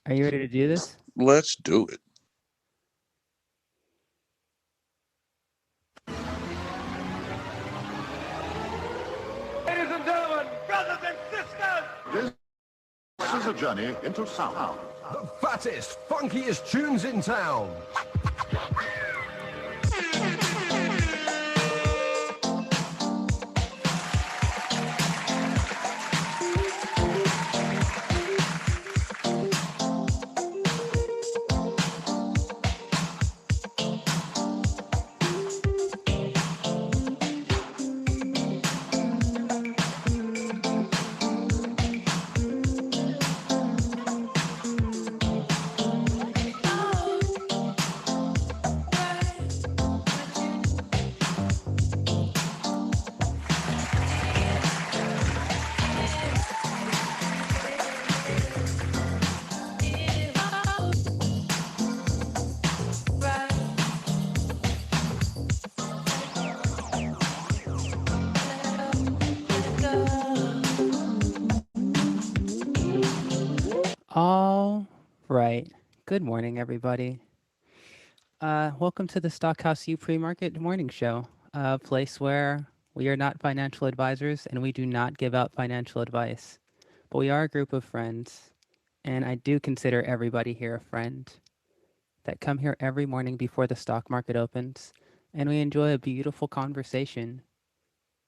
Are you ready to do this? Let's do it. Ladies and gentlemen, brothers and sisters, This is a journey into sound. The fattest, funkiest tunes in town. All right. Good morning, everybody. Welcome to the Stockhouse U Pre-Market Morning Show, a place where we are not financial advisors and we do not give out financial advice. But we are a group of friends, and I do consider everybody here a friend, that come here every morning before the stock market opens, and we enjoy a beautiful conversation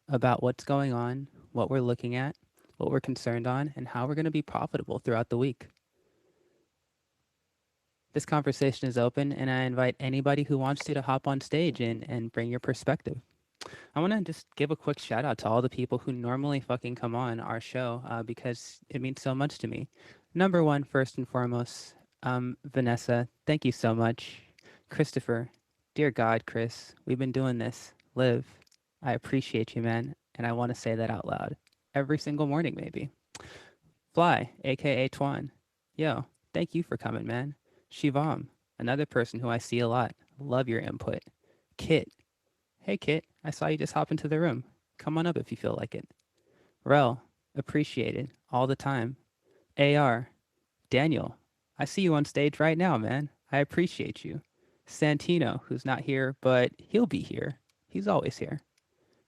about what's going on, what we're looking at, what we're concerned on, and how we're going to be profitable throughout the week. This conversation is open, and I invite anybody who wants to hop on stage and bring your perspective. I want to just give a quick shout out to all the people who normally fucking come on our show because it means so much to me. Number one, first and foremost, Vanessa, thank you so much. Christopher, dear God, Chris, we've been doing this. Liv, I appreciate you, man, and I want to say that out loud every single morning, maybe. Fly, aka Twan, yo, thank you for coming, man. Shivam, another person who I see a lot. Love your input. Kit. Hey, Kit. I saw you just hop into the room. Come on up if you feel like it. Rel. Appreciated. All the time. AR. Daniel. I see you on stage right now, man. I appreciate you. Santino, who's not here, but he'll be here. He's always here.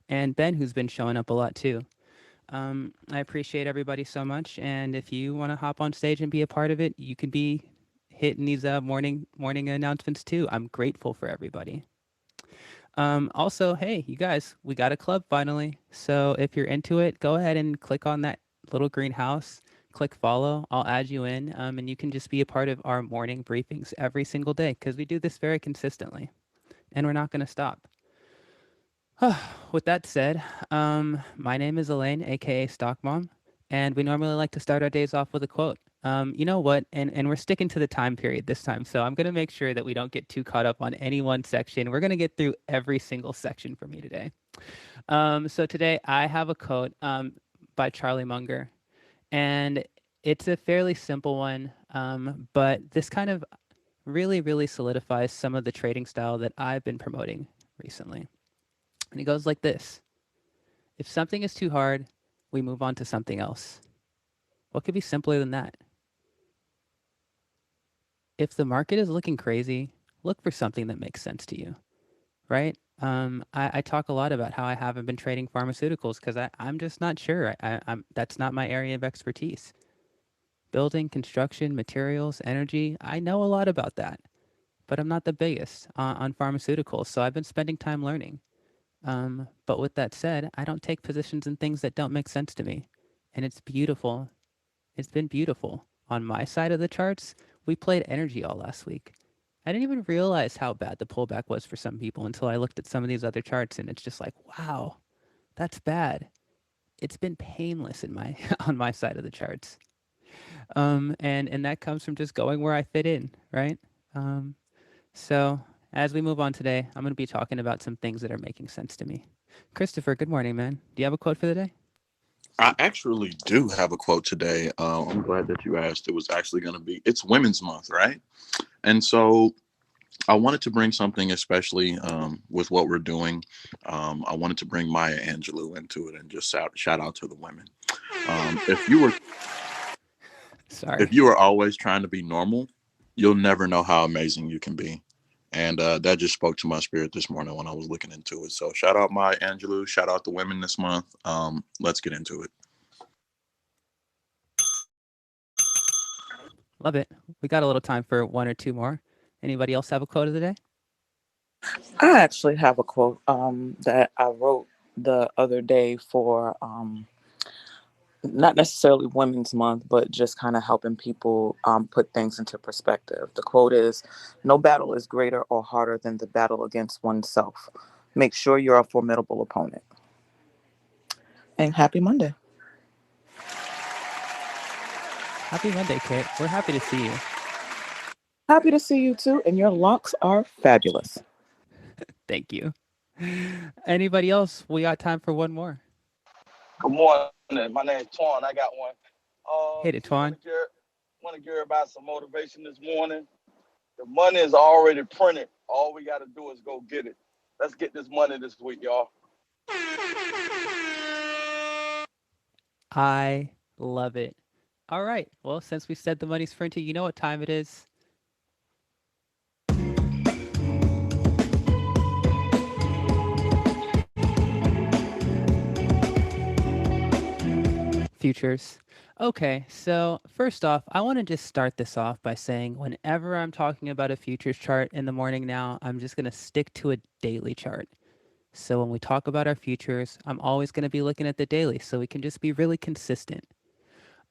And Ben, who's been showing up a lot too. I appreciate everybody so much. And if you want to hop on stage and be a part of it, you can be hitting these morning announcements too. I'm grateful for everybody. Also, hey, you guys, we got a club finally. So if you're into it, go ahead and click on that little green house, click follow. I'll add you in, and you can just be a part of our morning briefings every single day because we do this very consistently, and we're not going to stop. With that said, my name is Elaine, aka Stock Mom, and we normally like to start our days off with a quote. You know what? And we're sticking to the time period this time. So I'm going to make sure that we don't get too caught up on any one section. We're going to get through every single section for me today. So today I have a quote by Charlie Munger. And it's a fairly simple one, but this kind of really solidifies some of the trading style that I've been promoting recently. And it goes like this. If something is too hard, we move on to something else. What could be simpler than that? If the market is looking crazy, look for something that makes sense to you, right? I talk a lot about how I haven't been trading pharmaceuticals because I'm just not sure. That's not my area of expertise. Building, construction, materials, energy, I know a lot about that, but I'm not the biggest on pharmaceuticals, so I've been spending time learning. But with that said, I don't take positions in things that don't make sense to me, and it's beautiful. It's been beautiful. On my side of the charts, we played energy all last week. I didn't even realize how bad the pullback was for some people until I looked at some of these other charts, and it's just like, wow, that's bad. It's been painless in my on my side of the charts. And that comes from just going where I fit in, right? So as we move on today, I'm going to be talking about some things that are making sense to me. Christopher, good morning, man. Do you have a quote for the day? I actually do have a quote today. I'm glad that you asked. It was actually going to be, it's Women's Month, right? And so I wanted to bring something, especially with what we're doing. I wanted to bring Maya Angelou into it and just shout out to the women. If you were... Sorry. If you are always trying to be normal, you'll never know how amazing you can be. And that just spoke to my spirit this morning when I was looking into it. So shout out Maya Angelou. Shout out the women this month. Let's get into it. Love it. We got a little time for one or two more. Anybody else have a quote of the day? I actually have a quote that I wrote the other day for not necessarily Women's Month, but just kind of helping people put things into perspective. The quote is, "No battle is greater or harder than the battle against oneself. Make sure you're a formidable opponent." And happy Monday. Happy Monday, Kate. We're happy to see you. Happy to see you too, and your locks are fabulous. Thank you. Anybody else? We got time for one more. Good morning. My name's Twan. I got one. Hit it, Twan. Want to hear about some motivation this morning. The money is already printed. All we got to do is go get it. Let's get this money this week, y'all. I love it. All right. Well, since we said the money's printed, you know what time it is. Futures. Okay, so first off, I want to just start this off by saying whenever I'm talking about a futures chart in the morning now, I'm just going to stick to a daily chart. So when we talk about our futures, I'm always going to be looking at the daily so we can just be really consistent.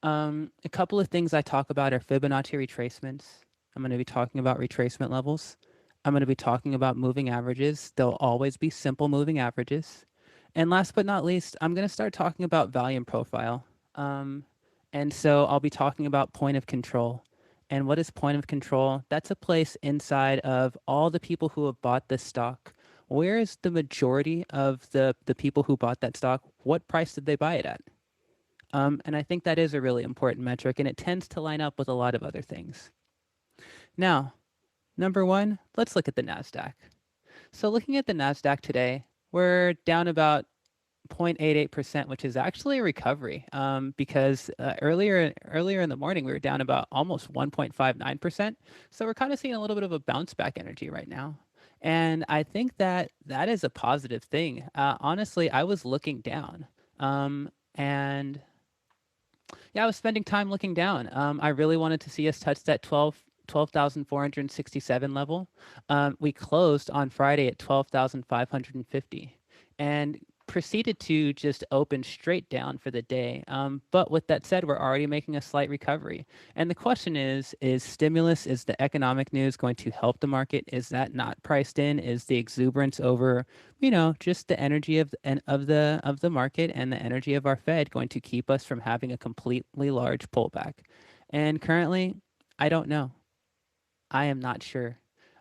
A couple of things I talk about are Fibonacci retracements. I'm going to be talking about retracement levels. I'm going to be talking about moving averages. They'll always be simple moving averages. And last but not least, I'm going to start talking about Valium profile. And so I'll be talking about point of control. And what is point of control? That's a place inside of all the people who have bought this stock. Where is the majority of the people who bought that stock? What price did they buy it at? And I think that is a really important metric, and it tends to line up with a lot of other things. Now, number one, let's look at the Nasdaq. So looking at the Nasdaq today, we're down about 0.88%, which is actually a recovery because earlier in the morning, we were down about almost 1.59%. So we're kind of seeing a little bit of a bounce back energy right now. And I think that that is a positive thing. Honestly, I was looking down and yeah, I was spending time looking down. I really wanted to see us touch that 12,467 level. We closed on Friday at 12,550 and proceeded to just open straight down for the day. But with that said, we're already making a slight recovery. And the question is stimulus, is the economic news going to help the market? Is that not priced in? Is the exuberance over, just the energy of the market and the energy of our Fed going to keep us from having a completely large pullback? And currently, I don't know. I am not sure.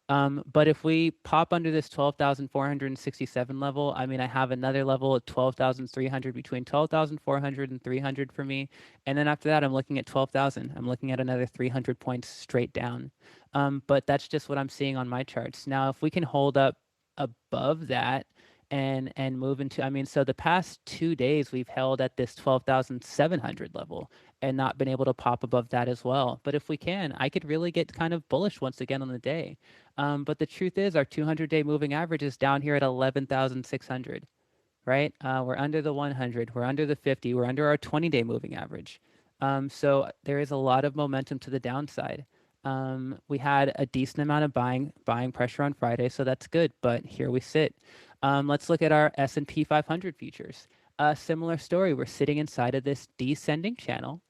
But if we pop under this 12,467 level, I mean, I have another level at 12,300, between 12,400 and 300 for me. And then after that, I'm looking at 12,000. I'm looking at another 300 points straight down. But that's just what I'm seeing on my charts. Now, if we can hold up above that and move into, so the past 2 days we've held at this 12,700 level and not been able to pop above that as well. But if we can, I could really get kind of bullish once again on the day. But the truth is our 200-day moving average is down here at 11,600, right? We're under the 100, we're under the 50, we're under our 20-day moving average. So there is a lot of momentum to the downside. We had a decent amount of buying pressure on Friday, so that's good, but here we sit. Let's look at our S&P 500 futures. A similar story. We're sitting inside of this descending channel,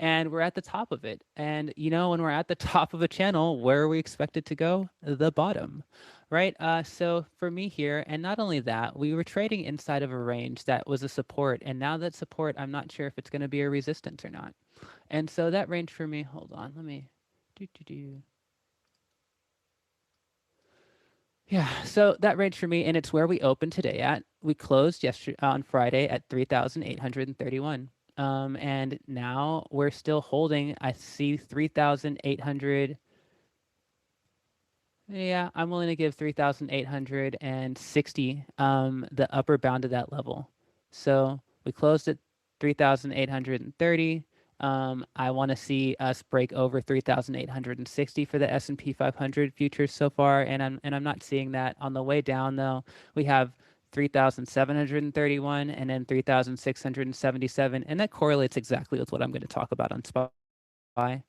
and we're at the top of it. And when we're at the top of a channel, where are we expected to go? The bottom, right? So for me here, and not only that, we were trading inside of a range that was a support, and now that support, I'm not sure if it's going to be a resistance or not. And so that range for me, hold on, let me Yeah, so that range for me, and it's where we opened today at. We closed yesterday on Friday at 3,831. And now we're still holding. I see 3,800. Yeah, I'm willing to give 3,860 the upper bound of that level. So we closed at 3,830. I want to see us break over 3,860 for the S&P 500 futures so far, and I'm not seeing that. On the way down though, we have 3,731 and then 3,677, and that correlates exactly with what I'm going to talk about on SPY.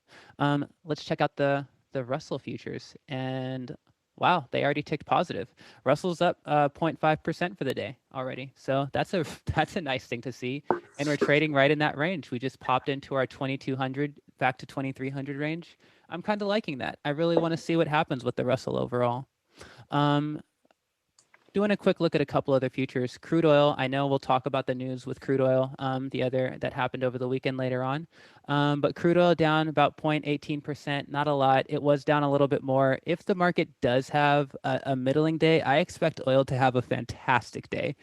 Let's check out the Russell futures, and wow, they already ticked positive. Russell's up 0.5% for the day already, so that's a that's a nice thing to see, and we're trading right in that range. We just popped into our 2,200 back to 2,300 range. I'm kind of liking that. I really want to see what happens with the Russell overall. Doing a quick look at a couple other futures. Crude oil, I know we'll talk about the news with crude oil, the other that happened over the weekend later on. But crude oil down about 0.18%, not a lot. It was down a little bit more. If the market does have a middling day, I expect oil to have a fantastic day.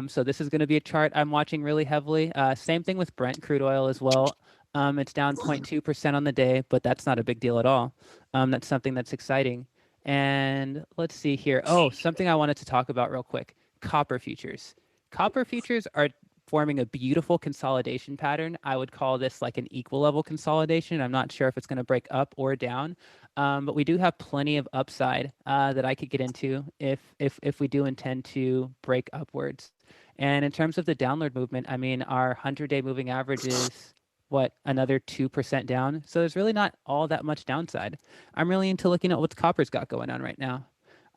So this is going to be a chart I'm watching really heavily. Same thing with Brent crude oil as well. It's down 0.2% on the day, but that's not a big deal at all. That's something that's exciting. And let's see here. Oh, something I wanted to talk about real quick. Copper futures. Copper futures are forming a beautiful consolidation pattern. I would call this like an equal level consolidation. I'm not sure if it's going to break up or down, but we do have plenty of upside that I could get into if we do intend to break upwards. And in terms of the downward movement, I mean, our 100-day moving average is what, another 2% down. So there's really not all that much downside. I'm really into looking at what copper's got going on right now.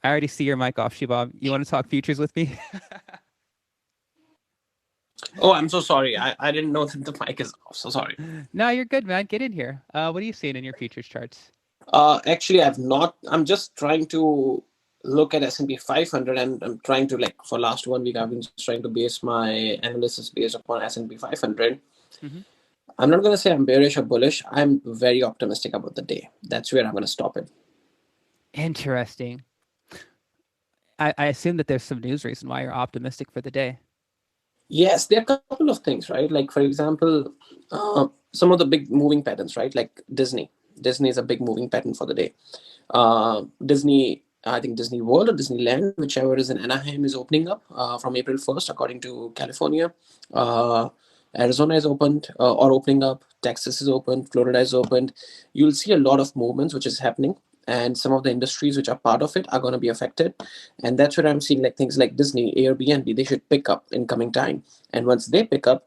I already see your mic off, Shibab. You want to talk futures with me? Oh, I'm so sorry. I didn't know that the mic is off. So sorry. No, you're good, man. Get in here. What are you seeing in your futures charts? Actually, I'm just trying to look at S&P 500, and I'm trying to, like, for last 1 week, I've been just trying to base my analysis based upon S&P 500. Mm-hmm. I'm not going to say I'm bearish or bullish. I'm very optimistic about the day. That's where I'm going to stop it. Interesting. I assume that there's some news reason why you're optimistic for the day. Yes, there are a couple of things, right? Like, for example, some of the big moving patterns, right? Like Disney. Disney is a big moving pattern for the day. Disney, I think Disney World or Disneyland, whichever is in Anaheim, is opening up from April 1st, according to California. Arizona is opened or opening up. Texas is open. Florida is opened. You'll see a lot of movements which is happening, and some of the industries which are part of it are going to be affected. And that's where I'm seeing, like, things like Disney, Airbnb, they should pick up in coming time. And once they pick up,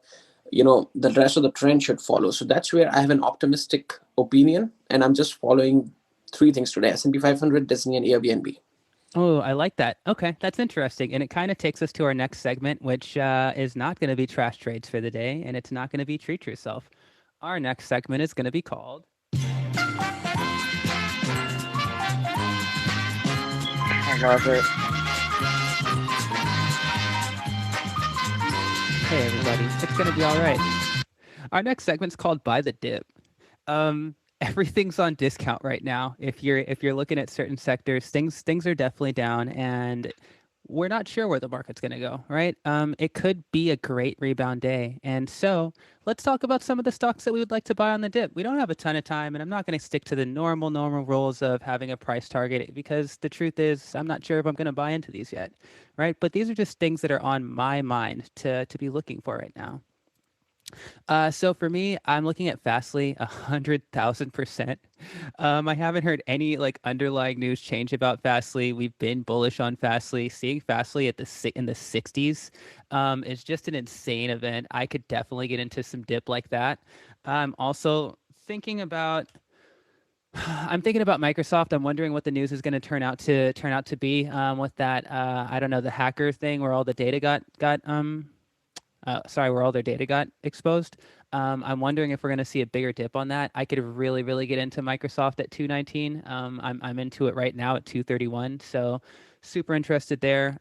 the rest of the trend should follow. So that's where I have an optimistic opinion, and I'm just following three things today: S&P 500, Disney, and Airbnb. Oh, I like that. Okay, that's interesting. And it kind of takes us to our next segment, which is not going to be trash trades for the day, and it's not going to be treat yourself. Our next segment is going to be called... I love it. Hey, everybody. It's going to be all right. Our next segment's called Buy the Dip. Everything's on discount right now. If you're looking at certain sectors, things are definitely down, and we're not sure where the market's going to go, right? It could be a great rebound day. And so let's talk about some of the stocks that we would like to buy on the dip. We don't have a ton of time, and I'm not going to stick to the normal rules of having a price target, because the truth is I'm not sure if I'm going to buy into these yet, right? But these are just things that are on my mind to be looking for right now. So for me, I'm looking at Fastly 100,000%. I haven't heard any underlying news change about Fastly. We've been bullish on Fastly. Seeing Fastly in the 60s is just an insane event. I could definitely get into some dip like that. I'm also thinking about Microsoft. I'm wondering what the news is going to turn out to be with that. I don't know, the hacker thing where all the data where all their data got exposed. I'm wondering if we're going to see a bigger dip on that. I could really get into Microsoft at 219. I'm into it right now at 231. So super interested there.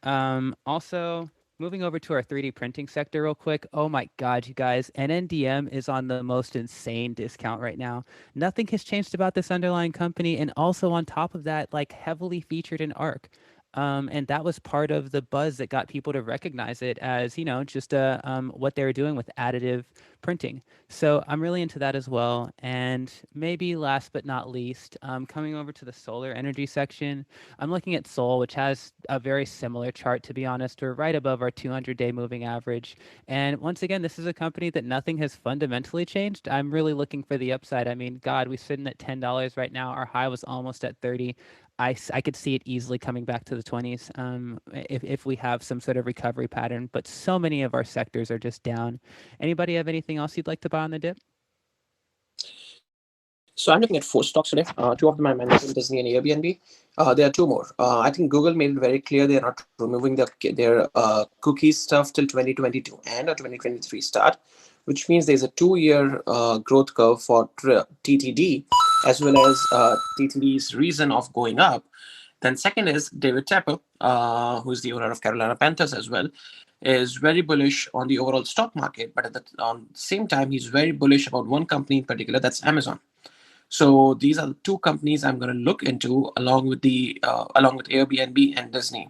Also, moving over to our 3D printing sector real quick. Oh my God, you guys, NNDM is on the most insane discount right now. Nothing has changed about this underlying company. And also on top of that, heavily featured in ARC. And that was part of the buzz that got people to recognize it as, just what they were doing with additive printing. So I'm really into that as well. And maybe last but not least, coming over to the solar energy section, I'm looking at Sol, which has a very similar chart, to be honest. We're right above our 200-day moving average. And once again, this is a company that nothing has fundamentally changed. I'm really looking for the upside. I mean, God, we're sitting at $10 right now. Our high was almost at 30. I could see it easily coming back to the 20s if we have some sort of recovery pattern. But so many of our sectors are just down. Anybody have anything else you'd like to buy on the dip? So I'm looking at 4 stocks today. Two of them I mentioned, Disney and Airbnb. There are two more. I think Google made it very clear they're not removing their cookies stuff till 2022 and a 2023 start, which means there's a 2-year growth curve for TTD, as well as TTD's reason of going up. Then second is David Tepper, who's the owner of Carolina Panthers as well, is very bullish on the overall stock market, but at the same time, he's very bullish about one company in particular, that's Amazon. So these are the two companies I'm going to look into along with Airbnb and Disney.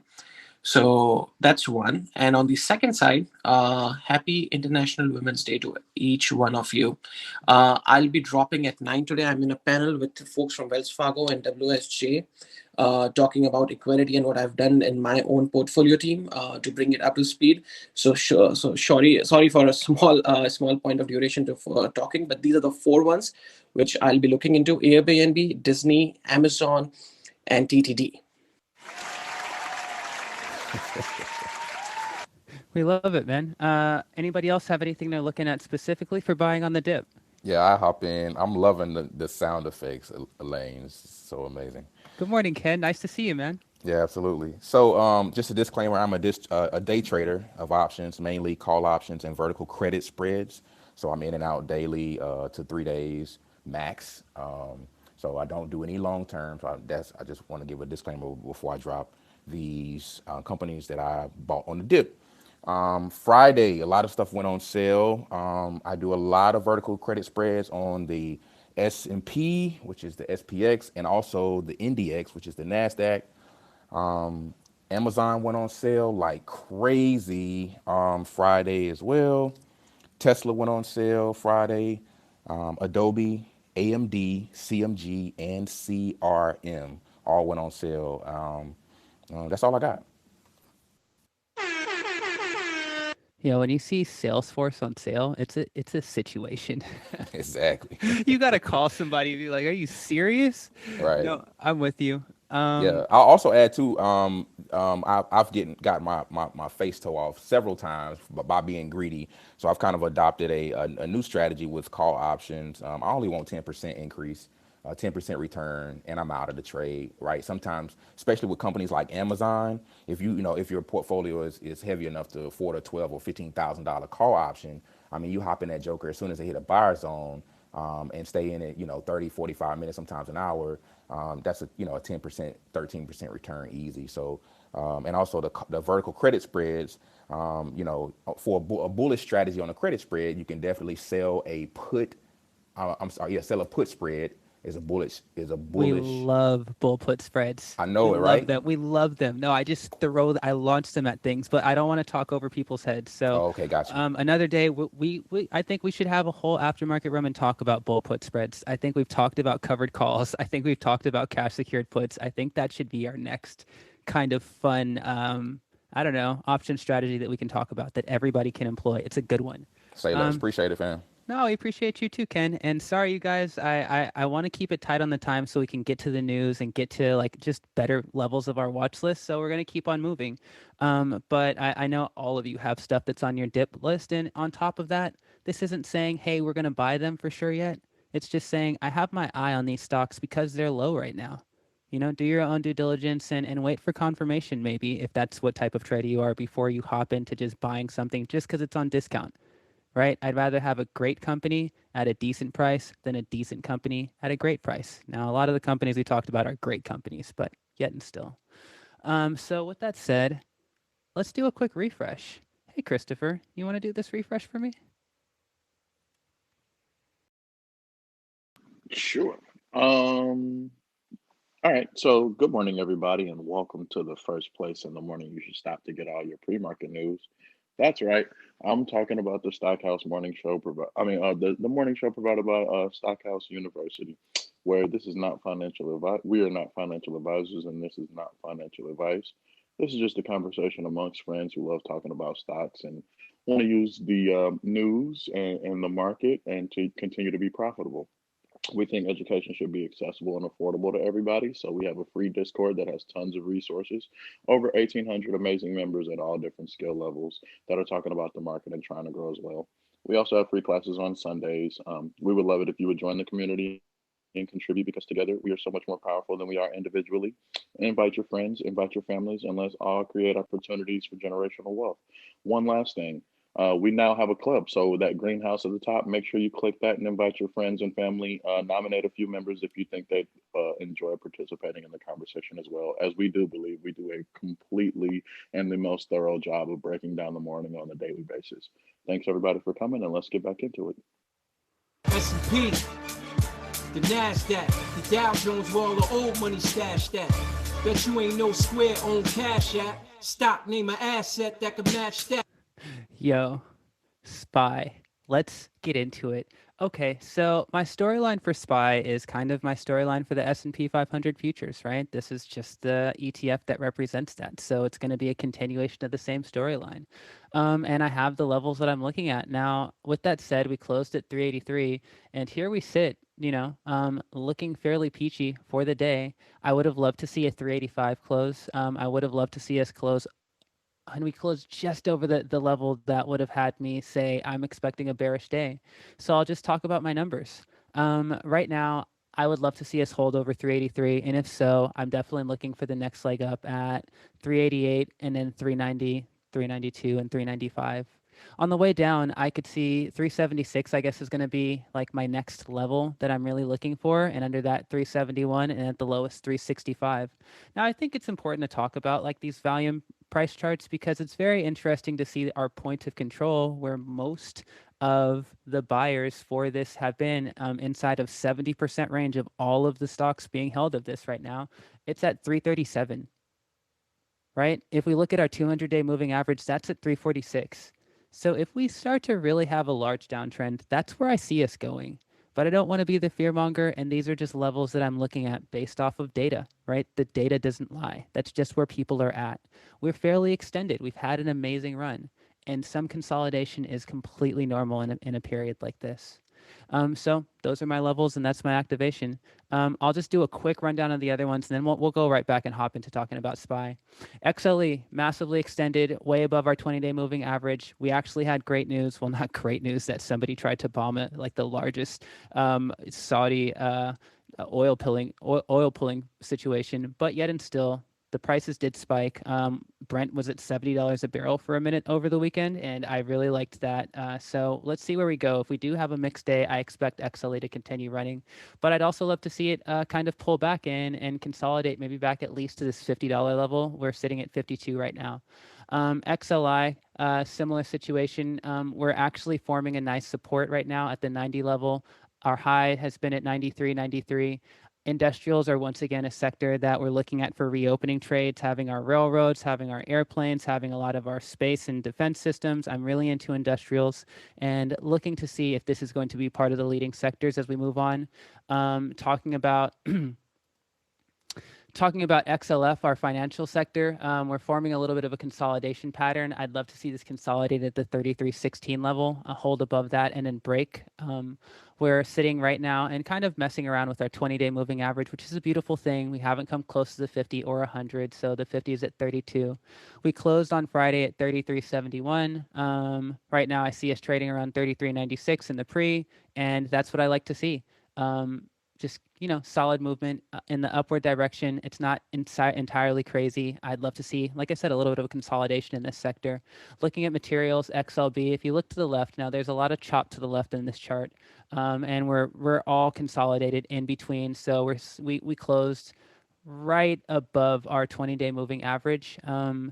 So that's one. And on the second side, happy International Women's Day to each one of you. I'll be dropping at 9 today. I'm in a panel with folks from Wells Fargo and WSJ, talking about equality and what I've done in my own portfolio team to bring it up to speed. So sorry for a small point of duration to talking, but these are the 4 ones which I'll be looking into: Airbnb, Disney, Amazon, and TTD. We love it, man. Anybody else have anything they're looking at specifically for buying on the dip? Yeah, I hop in. I'm loving the sound effects, Elaine. It's so amazing. Good morning, Ken. Nice to see you, man. Yeah, absolutely. So, just a disclaimer: I'm a day trader of options, mainly call options and vertical credit spreads. So I'm in and out daily to 3 days max. So I don't do any long term. So I just want to give a disclaimer before I drop these companies that I bought on the dip. Friday, a lot of stuff went on sale. I do a lot of vertical credit spreads on the S&P, which is the SPX, and also the NDX, which is the Nasdaq. Amazon went on sale like crazy Friday as well. Tesla went on sale Friday. Adobe, AMD, CMG, and CRM all went on sale. That's all I got. Yeah, when you see Salesforce on sale, it's a situation. Exactly. You got to call somebody and be like, "Are you serious?" Right. No, I'm with you. Yeah. I'll also add too. I've got my face toe off several times by being greedy. So I've kind of adopted a new strategy with call options. I only want 10% increase, 10% return, and I'm out of the trade. Right. Sometimes, especially with companies like Amazon, if if your portfolio is heavy enough to afford a $12,000 or $15,000 call option, I mean, you hop in that joker as soon as they hit a buyer zone. And stay in it, 30, 45 minutes, sometimes an hour. That's a 10%, 13% return easy. So, and also the vertical credit spreads, for a bullish strategy on a credit spread, you can definitely sell a put. Sell a put spread is a bullish. We love bull put spreads. I know we it, love right? them. We love them. No, I launched them at things, but I don't want to talk over people's heads. So, okay, gotcha. Another day, I think we should have a whole aftermarket room and talk about bull put spreads. I think we've talked about covered calls. I think we've talked about cash secured puts. I think that should be our next kind of fun, I don't know, option strategy that we can talk about that everybody can employ. It's a good one. Say less. Appreciate it, fam. No, we appreciate you too, Ken. And sorry, you guys. I want to keep it tight on the time so we can get to the news and get to like just better levels of our watch list. So we're gonna keep on moving. But I know all of you have stuff that's on your dip list, and on top of that, this isn't saying, hey, we're gonna buy them for sure yet. It's just saying I have my eye on these stocks because they're low right now. Do your own due diligence and wait for confirmation, maybe if that's what type of trader you are, before you hop into just buying something just because it's on discount. Right? I'd rather have a great company at a decent price than a decent company at a great price. Now, a lot of the companies we talked about are great companies, but yet and still. So with that said, let's do a quick refresh. Hey, Christopher, you want to do this refresh for me? Sure. All right. So good morning, everybody, and welcome to the first place in the morning you should stop to get all your pre-market news. That's right. I'm talking about the Stockhouse Morning Show. The morning show provided by Stockhouse University, where this is not financial advice. We are not financial advisors, and this is not financial advice. This is just a conversation amongst friends who love talking about stocks and want to use the news and the market and to continue to be profitable. We think education should be accessible and affordable to everybody. So we have a free Discord that has tons of resources, over 1,800 amazing members at all different skill levels that are talking about the market and trying to grow as well. We also have free classes on Sundays. We would love it if you would join the community and contribute because together we are so much more powerful than we are individually. Invite your friends, invite your families, and let's all create opportunities for generational wealth. One last thing. We now have a club. So that greenhouse at the top, make sure you click that and invite your friends and family. Nominate a few members if you think they enjoy participating in the conversation as well, as we do believe we do a completely and the most thorough job of breaking down the morning on a daily basis. Thanks everybody for coming, and let's get back into it. S&P, the Nasdaq, the Dow Jones, where all the old money stashed at. Bet you ain't no square on cash at. Stock, name an asset that could match that. Yo, SPY. Let's get into it. Okay, so my storyline for SPY is kind of my storyline for the S&P 500 futures, right? This is just the ETF that represents that. So it's going to be a continuation of the same storyline. And I have the levels that I'm looking at. Now, with that said, we closed at 383, and here we sit, looking fairly peachy for the day. I would have loved to see a 385 close. I would have loved to see us close, and we closed just over the level that would have had me say I'm expecting a bearish day. So I'll just talk about my numbers. Right now, I would love to see us hold over 383, and if so, I'm definitely looking for the next leg up at 388 and then 390, 392, and 395. On the way down, I could see 376, I guess, is going to be like my next level that I'm really looking for, and under that 371, and at the lowest 365. Now, I think it's important to talk about like these Valium price charts because it's very interesting to see our point of control where most of the buyers for this have been inside of 70% range of all of the stocks being held of this right now. It's at 337, right? If we look at our 200-day moving average, that's at 346. So if we start to really have a large downtrend, that's where I see us going. But I don't want to be the fearmonger, and these are just levels that I'm looking at based off of data, right? The data doesn't lie. That's just where people are at. We're fairly extended. We've had an amazing run, and some consolidation is completely normal in a period like this. So those are my levels, and that's my activation. I'll just do a quick rundown of the other ones, and then we'll go right back and hop into talking about SPY. XLE, massively extended, way above our 20-day moving average. We actually had great news. Well, not great news that somebody tried to bomb it, like the largest Saudi oil pulling situation, but yet and still, the prices did spike. Brent was at $70 a barrel for a minute over the weekend, and I really liked that. So let's see where we go. If we do have a mixed day, I expect XLE to continue running, but I'd also love to see it kind of pull back in and consolidate, maybe back at least to this $50 level. We're sitting at 52 right now. XLI, similar situation. We're actually forming a nice support right now at the 90 level. Our high has been at 93. Industrials are once again a sector that we're looking at for reopening trades, having our railroads, having our airplanes, having a lot of our space and defense systems. I'm really into industrials and looking to see if this is going to be part of the leading sectors as we move on. Talking about XLF, our financial sector, we're forming a little bit of a consolidation pattern. I'd love to see this consolidated at the 33.16 level, hold above that, and then break. We're sitting right now and kind of messing around with our 20-day moving average, which is a beautiful thing. We haven't come close to the 50 or 100, so the 50 is at 32. We closed on Friday at 33.71. Right now, I see us trading around 33.96 in the pre, and that's what I like to see. Just, solid movement in the upward direction. It's not entirely crazy. I'd love to see, like I said, a little bit of a consolidation in this sector. Looking at materials, XLB, if you look to the left, now there's a lot of chop to the left in this chart, and we're all consolidated in between. So we closed right above our 20-day moving average. On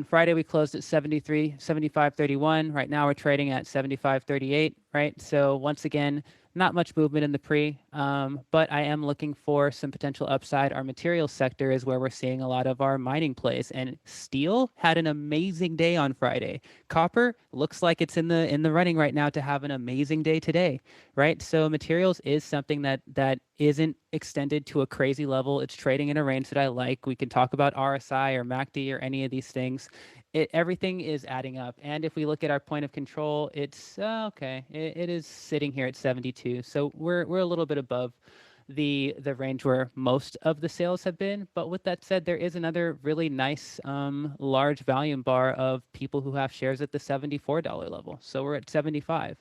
Friday, we closed at 75.31. Right now, we're trading at 75.38, right? So once again, Not much movement in the pre, but I am looking for some potential upside. Our materials sector is where we're seeing a lot of our mining plays, and steel had an amazing day on Friday. Copper looks like it's in the running right now to have an amazing day today, right? So materials is something that isn't extended to a crazy level. It's trading in a range that I like. We can talk about RSI or MACD or any of these things. Everything is adding up. And if we look at our point of control, it's okay. It is sitting here at 72. So we're a little bit above the range where most of the sales have been. But with that said, there is another really nice large volume bar of people who have shares at the $74 level. So we're at 75.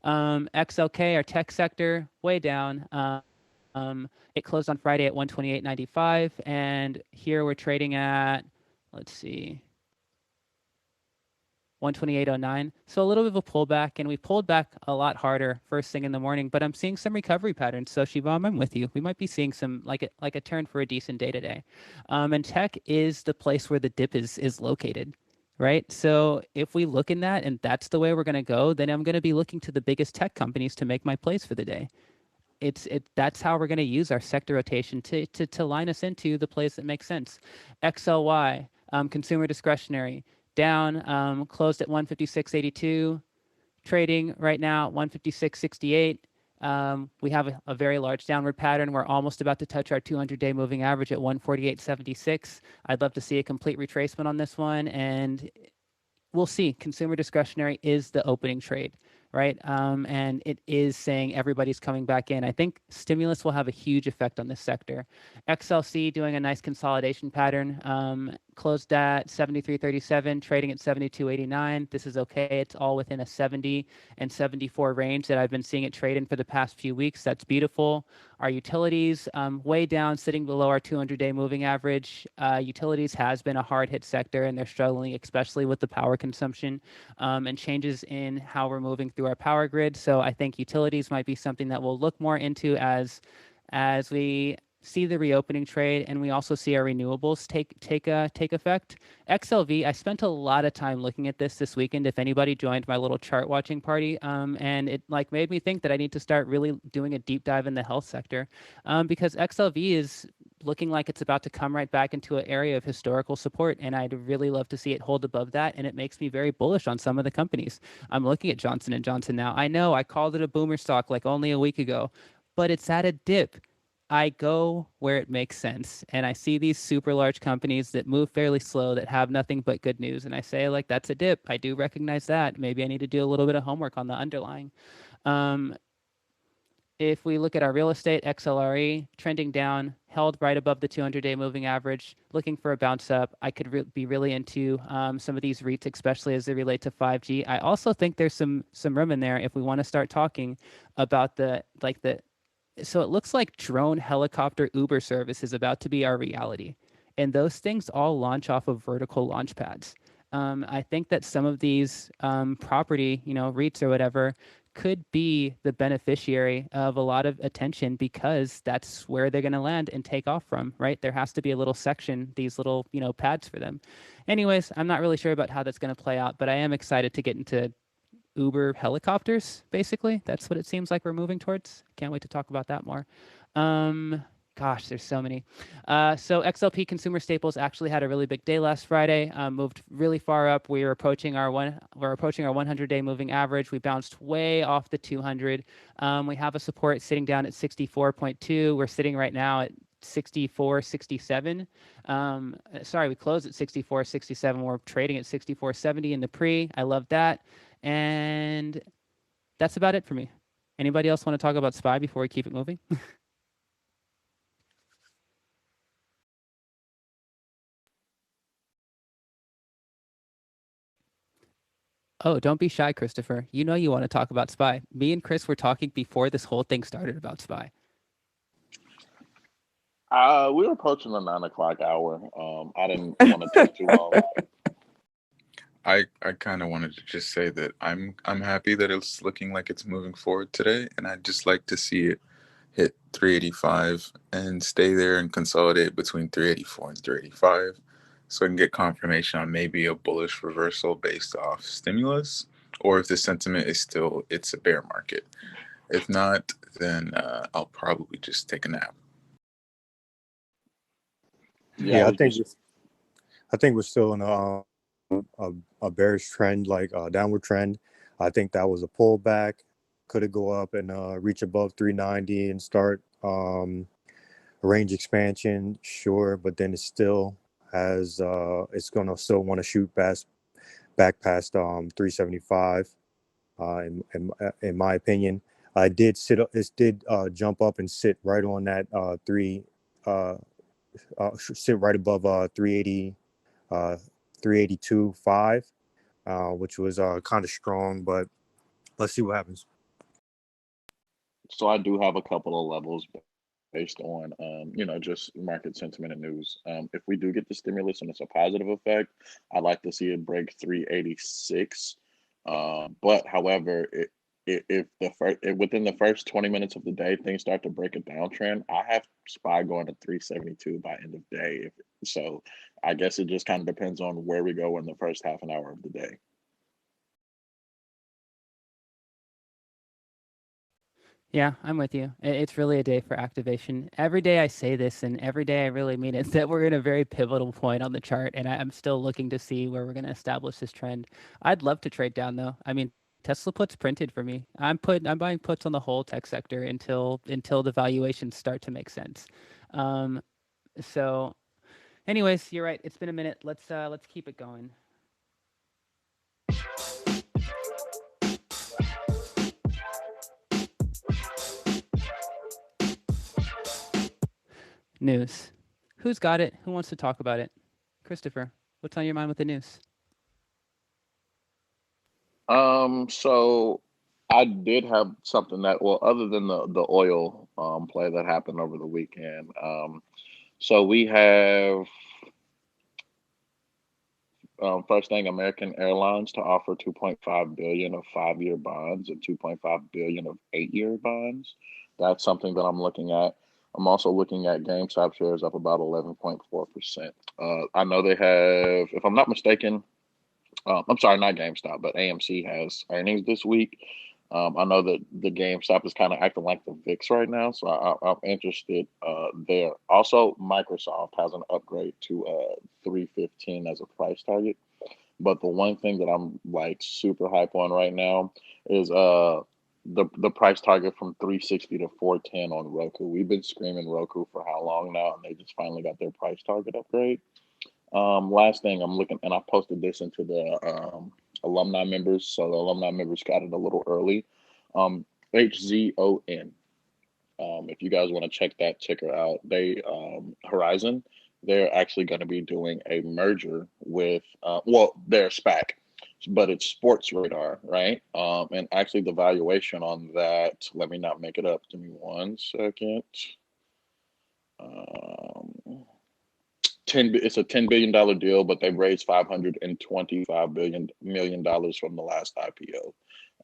XLK, our tech sector, way down. It closed on Friday at 128.95, and here we're trading at, let's see, 128.09. So a little bit of a pullback, and we pulled back a lot harder first thing in the morning, but I'm seeing some recovery patterns. So Shivam, I'm with you. We might be seeing some like a turn for a decent day today. And tech is the place where the dip is located, right? So if we look in that and that's the way we're going to go, then I'm going to be looking to the biggest tech companies to make my plays for the day. That's how we're going to use our sector rotation to line us into the place that makes sense. XLY, consumer discretionary, down, closed at 156.82, trading right now at 156.68. We have a very large downward pattern. We're almost about to touch our 200-day moving average at 148.76. I'd love to see a complete retracement on this one, and we'll see. Consumer discretionary is the opening trade, right? And it is saying everybody's coming back in. I think stimulus will have a huge effect on this sector. XLC doing a nice consolidation pattern, closed at 73.37, trading at 72.89. This is okay. It's all within a 70 and 74 range that I've been seeing it trade in for the past few weeks. That's beautiful. Our utilities, way down, sitting below our 200-day moving average. Utilities has been a hard hit sector, and they're struggling, especially with the power consumption and changes in how we're moving through our power grid. So I think utilities might be something that we'll look more into as we see the reopening trade, and we also see our renewables take effect. XLV, I spent a lot of time looking at this weekend. If anybody joined my little chart watching party, and it like made me think that I need to start really doing a deep dive in the health sector, because XLV is looking like it's about to come right back into an area of historical support, and I'd really love to see it hold above that, and it makes me very bullish on some of the companies. I'm looking at Johnson & Johnson now. I know I called it a boomer stock like only a week ago, but it's at a dip. I go where it makes sense, and I see these super large companies that move fairly slow that have nothing but good news, and I say, like, that's a dip. I do recognize that. Maybe I need to do a little bit of homework on the underlying. If we look at our real estate, XLRE trending down, held right above the 200-day moving average, looking for a bounce up. I could be really into some of these REITs, especially as they relate to 5G. I also think there's some room in there if we want to start talking about so it looks like drone helicopter Uber service is about to be our reality. And those things all launch off of vertical launch pads. I think that some of these property, REITs or whatever, could be the beneficiary of a lot of attention because that's where they're going to land and take off from, right? There has to be a little section, these little, pads for them. Anyways, I'm not really sure about how that's going to play out, but I am excited to get into Uber helicopters, basically. That's what it seems like we're moving towards. Can't wait to talk about that more. Gosh, there's so many. So XLP Consumer Staples actually had a really big day last Friday. Moved really far up. We're approaching our 100-day moving average. We bounced way off the 200. We have a support sitting down at 64.2. We're sitting right now at 64.67. Sorry, we closed at 64.67. We're trading at 64.70 in the pre. I love that. And that's about it for me. Anybody else want to talk about SPY before we keep it moving? Oh, don't be shy, Christopher. You know you want to talk about SPY. Me and Chris were talking before this whole thing started about SPY. We were approaching the 9 o'clock hour. I didn't want to take too long. I kind of wanted to just say that I'm happy that it's looking like it's moving forward today, and I'd just like to see it hit 385 and stay there and consolidate between 384 and 385, so I can get confirmation on maybe a bullish reversal based off stimulus, or if the sentiment is still it's a bear market. If not, then I'll probably just take a nap. Yeah, I think we're still in a bearish trend, like a downward trend. I think that was a pullback. Could it go up and reach above 390 and start range expansion? Sure, but then it still has it's gonna still want to shoot back past 375. In my opinion, it did jump up and sit right on that sit right above 380 382.5, which was kind of strong, but let's see what happens. So I do have a couple of levels based on, just market sentiment and news. If we do get the stimulus and it's a positive effect, I'd like to see it break 386. But however, if within the first 20 minutes of the day things start to break a downtrend, I have SPY going to 372 by end of day. So I guess it just kind of depends on where we go in the first half an hour of the day. Yeah, I'm with you. It's really a day for activation. Every day I say this, and every day I really mean it, that we're in a very pivotal point on the chart, and I'm still looking to see where we're going to establish this trend. I'd love to trade down, though. I mean, Tesla puts printed for me. I'm buying puts on the whole tech sector until the valuations start to make sense. So, anyways, you're right. It's been a minute. Let's keep it going. News. Who's got it? Who wants to talk about it? Christopher, what's on your mind with the news? So I did have something that, well, other than the oil play that happened over the weekend. So we have first thing, American Airlines to offer 2.5 billion of 5-year bonds and 2.5 billion of 8-year bonds. That's something that I'm looking at. I'm also looking at GameStop shares up about 11.4%. I know they have, if I'm not mistaken, I'm sorry, not GameStop, but AMC has earnings this week. I know that the GameStop is kind of acting like the VIX right now, so I'm interested there. Also, Microsoft has an upgrade to 315 as a price target. But the one thing that I'm like super hype on right now is the price target from 360 to 410 on Roku. We've been screaming Roku for how long now, and they just finally got their price target upgrade. Last thing I'm looking, and I posted this into the alumni members, so the alumni members got it a little early. HZON. If you guys want to check that ticker out, Horizon, they're actually going to be doing a merger with, they're SPAC, but it's Sports Radar, right? And actually the valuation on that, let me not make it up. Give me 1 second. It's a $10 billion deal, but they've raised $525 million from the last IPO.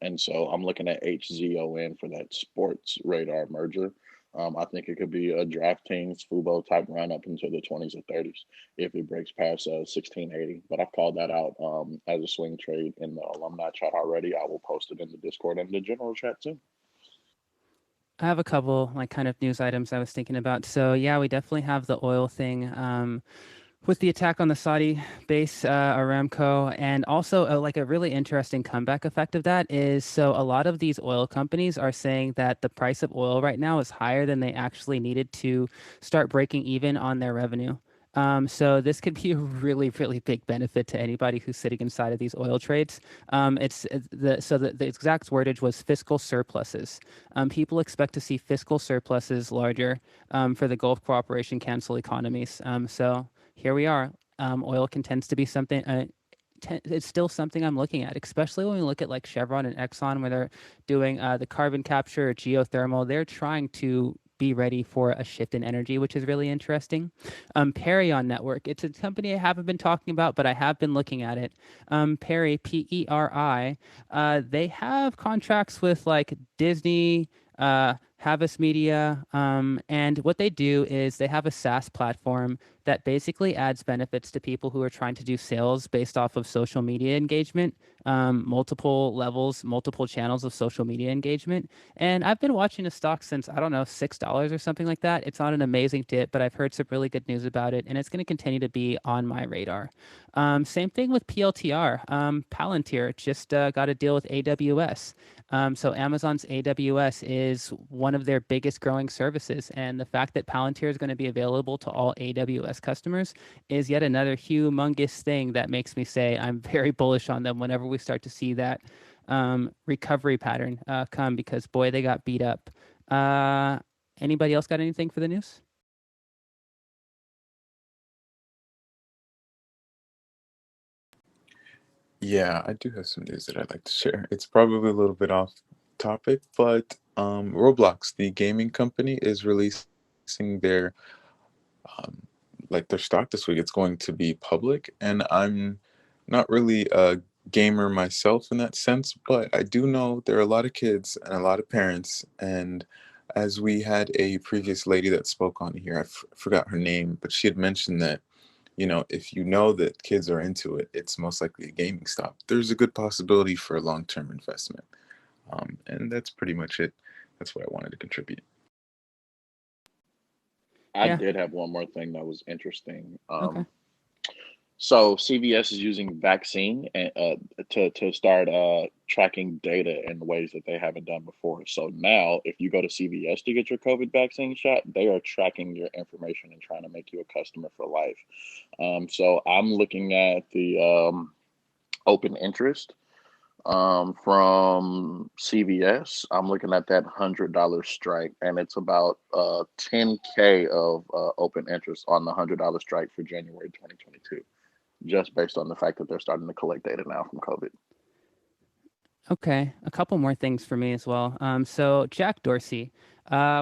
And so I'm looking at HZON for that Sports Radar merger. I think it could be a DraftKings Fubo type run up into the 20s or 30s if it breaks past 1680. But I've called that out as a swing trade in the alumni chat already. I will post it in the Discord and the general chat too. I have a couple like kind of news items I was thinking about. So yeah, we definitely have the oil thing with the attack on the Saudi base, Aramco, and also like a really interesting comeback effect of that is, so a lot of these oil companies are saying that the price of oil right now is higher than they actually needed to start breaking even on their revenue. So this could be a really, really big benefit to anybody who's sitting inside of these oil trades. The exact wordage was fiscal surpluses. People expect to see fiscal surpluses larger for the Gulf Cooperation Council economies. So here we are. Oil tends to be something. It's still something I'm looking at, especially when we look at like Chevron and Exxon, where they're doing the carbon capture or geothermal. They're trying to be ready for a shift in energy, which is really interesting. Perion Network. It's a company I haven't been talking about, but I have been looking at it. Peri, P-E-R-I. They have contracts with like Disney, Havas Media, and what they do is they have a SaaS platform that basically adds benefits to people who are trying to do sales based off of social media engagement, multiple levels, multiple channels of social media engagement. And I've been watching the stock since, I don't know, $6 or something like that. It's on an amazing dip, but I've heard some really good news about it, and it's going to continue to be on my radar. Same thing with PLTR. Palantir just got a deal with AWS. So Amazon's AWS is one of their biggest growing services, and the fact that Palantir is going to be available to all AWS customers is yet another humongous thing that makes me say I'm very bullish on them whenever we start to see that recovery pattern come, because boy, they got beat up. Anybody else got anything for the news? Yeah, I do have some news that I'd like to share. It's probably a little bit off topic, but Roblox, the gaming company, is releasing their their stock this week. It's going to be public, and I'm not really a gamer myself in that sense, but I do know there are a lot of kids and a lot of parents. And as we had a previous lady that spoke on here, I forgot her name, but she had mentioned that, if you know that kids are into it, it's most likely a gaming stock. There's a good possibility for a long-term investment. And that's pretty much it. That's what I wanted to contribute. I Yeah. did have one more thing that was interesting. Okay. So CVS is using vaccine to start tracking data in ways that they haven't done before. So now, if you go to CVS to get your COVID vaccine shot, they are tracking your information and trying to make you a customer for life. So I'm looking at the open interest from CVS. I'm looking at that $100 strike, and it's about 10K of open interest on the $100 strike for January 2022, just based on the fact that they're starting to collect data now from COVID. Okay, a couple more things for me as well. So Jack Dorsey,